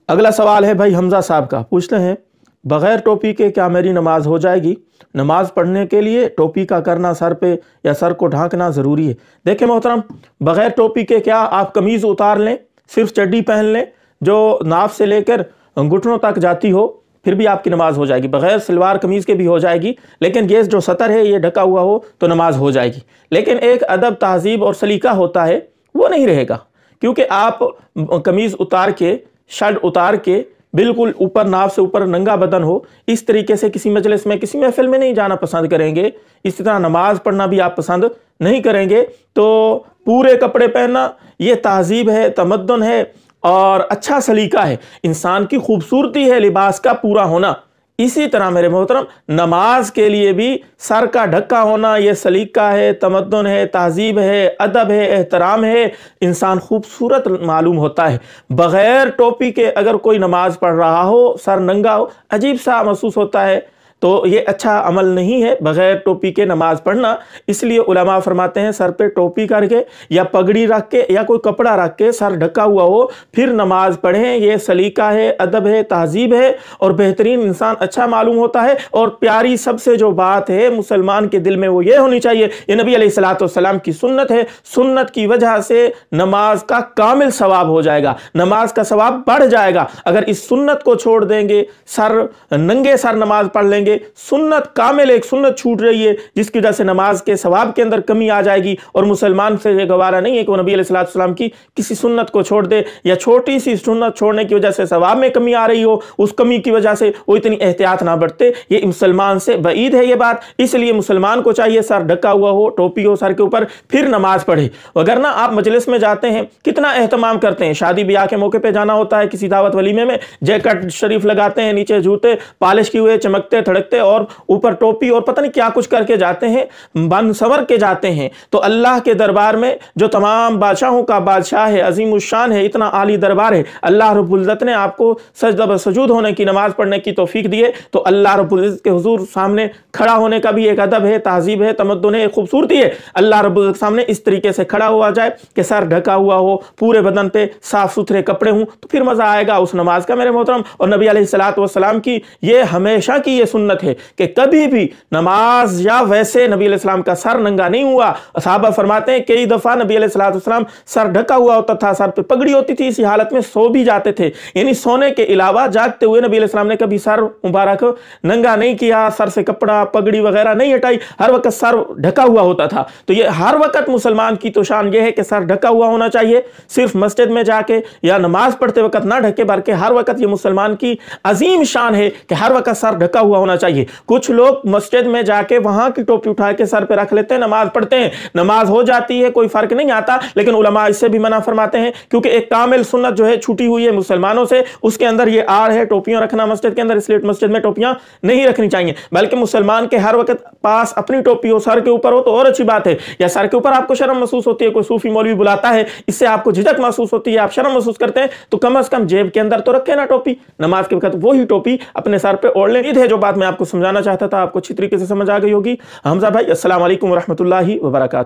अगला सवाल है भाई हमजा साहब का, पूछते हैं बगैर टोपी के क्या मेरी नमाज हो जाएगी? नमाज पढ़ने के लिए टोपी का करना सर पे या सर को ढांकना ज़रूरी है? देखिए मोहतरम, बगैर टोपी के क्या आप कमीज़ उतार लें, सिर्फ चड्डी पहन लें जो नाफ से लेकर घुटनों तक जाती हो, फिर भी आपकी नमाज हो जाएगी। बगैर सलवार कमीज़ के भी हो जाएगी, लेकिन ये जो सतर है ये ढका हुआ हो तो नमाज हो जाएगी। लेकिन एक अदब, तहजीब और सलीका होता है, वो नहीं रहेगा, क्योंकि आप कमीज़ उतार के, शर्ट उतार के बिल्कुल ऊपर, नाफ से ऊपर नंगा बदन हो, इस तरीके से किसी मजलिस में, किसी महफिल में नहीं जाना पसंद करेंगे। इसी तरह नमाज पढ़ना भी आप पसंद नहीं करेंगे। तो पूरे कपड़े पहनना ये तहजीब है, तमद्दुन है और अच्छा सलीका है, इंसान की खूबसूरती है लिबास का पूरा होना। इसी तरह मेरे मोहतरम, नमाज के लिए भी सर का ढक्का होना ये सलीका है, तमद्दुन है, तहजीब है, अदब है, एहतराम है, इंसान खूबसूरत मालूम होता है। बग़ैर टोपी के अगर कोई नमाज पढ़ रहा हो, सर नंगा हो, अजीब सा महसूस होता है, तो ये अच्छा अमल नहीं है बग़ैर टोपी के नमाज पढ़ना। इसलिए उलमा फरमाते हैं सर पे टोपी करके या पगड़ी रख के या कोई कपड़ा रख के सर ढका हुआ हो फिर नमाज पढ़ें। ये सलीका है, अदब है, तहजीब है और बेहतरीन, इंसान अच्छा मालूम होता है। और प्यारी सबसे जो बात है मुसलमान के दिल में वो ये होनी चाहिए, ये नबी अलैहिस्सलाम की सुन्नत है, सुन्नत की वजह से नमाज का कामिल सवाब हो जाएगा, नमाज का सवाब बढ़ जाएगा। अगर इस सुन्नत को छोड़ देंगे, सर नंगे सर नमाज पढ़ लेंगे, सुन्नत कामिल, एक सुन्नत छूट रही है जिसकी वजह से नमाज के सवाब के अंदर कमी आ जाएगी। और मुसलमान से ये गवारा नहीं है कि वो नबी अलैहिस्सलाम की किसी सुन्नत को छोड़ दे, या छोटी सी सुन्नत छोड़ने की वजह से सवाब में कमी आ रही हो, उस कमी की वजह से वो इतनी एहतियात ना बरते। ये मुसलमान से बईद है ये बात। इसलिए मुसलमान को चाहिए सर ढका हुआ हो, टोपी हो सर के ऊपर, फिर नमाज पढ़े। अगर ना आप मजलिस में जाते हैं, कितना एहतमाम करते हैं, शादी ब्याह के मौके पे जाना होता है, किसी दावत वलीमे में जैकेट शरीफ लगाते हैं, नीचे जूते पालिश किए हुए चमकते धड़कते और ऊपर टोपी और पता नहीं क्या कुछ करके जाते हैं, बन सवर के जाते हैं। तो अल्लाह के दरबार में जो तमाम बादशाहों का बादशाह है, अजीमुशान है, इतना आली दरबार है, अल्लाह रब्बुल इज्जत ने आपको सजदा व सजूद होने की, नमाज पढ़ने की तौफीक दी है। तो अल्लाह रब्बुल इज्जत के हुजूर सामने खड़ा होने का भी एक अदब है, तहजीब है, तमद्दुन है, खूबसूरती है। अल्लाह रब्बुल इज्जत सामने इस तरीके से खड़ा हुआ जाए कि सर ढका हुआ हो, पूरे बदन पे साफ सुथरे कपड़े हों, तो फिर मजा आएगा उस नमाज का मेरे मोहतरम। और नबी अलैहिस्सलाम की ये हमेशा की ये सुन्नत है कि कभी भी नमाज या वैसे नबी अलैहिस्सलाम का सर नंगा नहीं हुआ। सहाबा फरमाते हैं कई दफा नबी अलैहिस्सलाम सर ढका हुआ होता था, सर पे पगड़ी होती थी, इसी हालत में सो भी जाते थे। यानी सोने के अलावा जागते हुए नबी अलैहिस्सलाम ने कभी सर मुबारक नंगा नहीं किया, सर से कपड़ा पगड़ी वगैरह नहीं हटाई, हर वक्त सर ढका हुआ होता था। तो ये हर वक्त मुसलमान की तो शान ये है कि सर ढका हुआ होना चाहिए, सिर्फ मस्जिद में जाके या नमाज पढ़ते वक्त ना ढके, बल्कि हर वक्त ये मुसलमान की अजीम शान है कि हर वक्त सर ढका हुआ होना चाहिए। कुछ लोग मस्जिद में जाके वहां की टोपी उठा के सर पे रख लेते हैं, नमाज पढ़ते हैं, नमाज हो जाती है, कोई फर्क नहीं आता, लेकिन उलमा इससे भी मना फरमाते हैं, क्योंकि एक कामिल सुन्नत जो है छूटी हुई है मुसलमानों से, उसके अंदर ये आड़ है टोपियां रखना मस्जिद के अंदर। इसलिए मस्जिद में टोपियां नहीं रखनी चाहिए, बल्कि मुसलमान के हर वक्त पास अपनी टोपी हो, सर के ऊपर हो तो और अच्छी बात है। या सर के ऊपर आपको शर्म महसूस होती है, कोई सूफी मौलवी बुलाता है, इससे आपको झिझक महसूस होती है, आप शर्म महसूस करते हैं, तो कम से कम जेब के अंदर तो रखे ना टोपी, नमाज के वक्त वही टोपी अपने सर पे ओढ़ लें। ये है जो बात मैं आपको समझाना चाहता था, आपको अच्छी तरीके से समझ आ गई होगी। हमजा भाई, अस्सलाम वालेकुम व रहमतुल्लाहि व बरकातहू।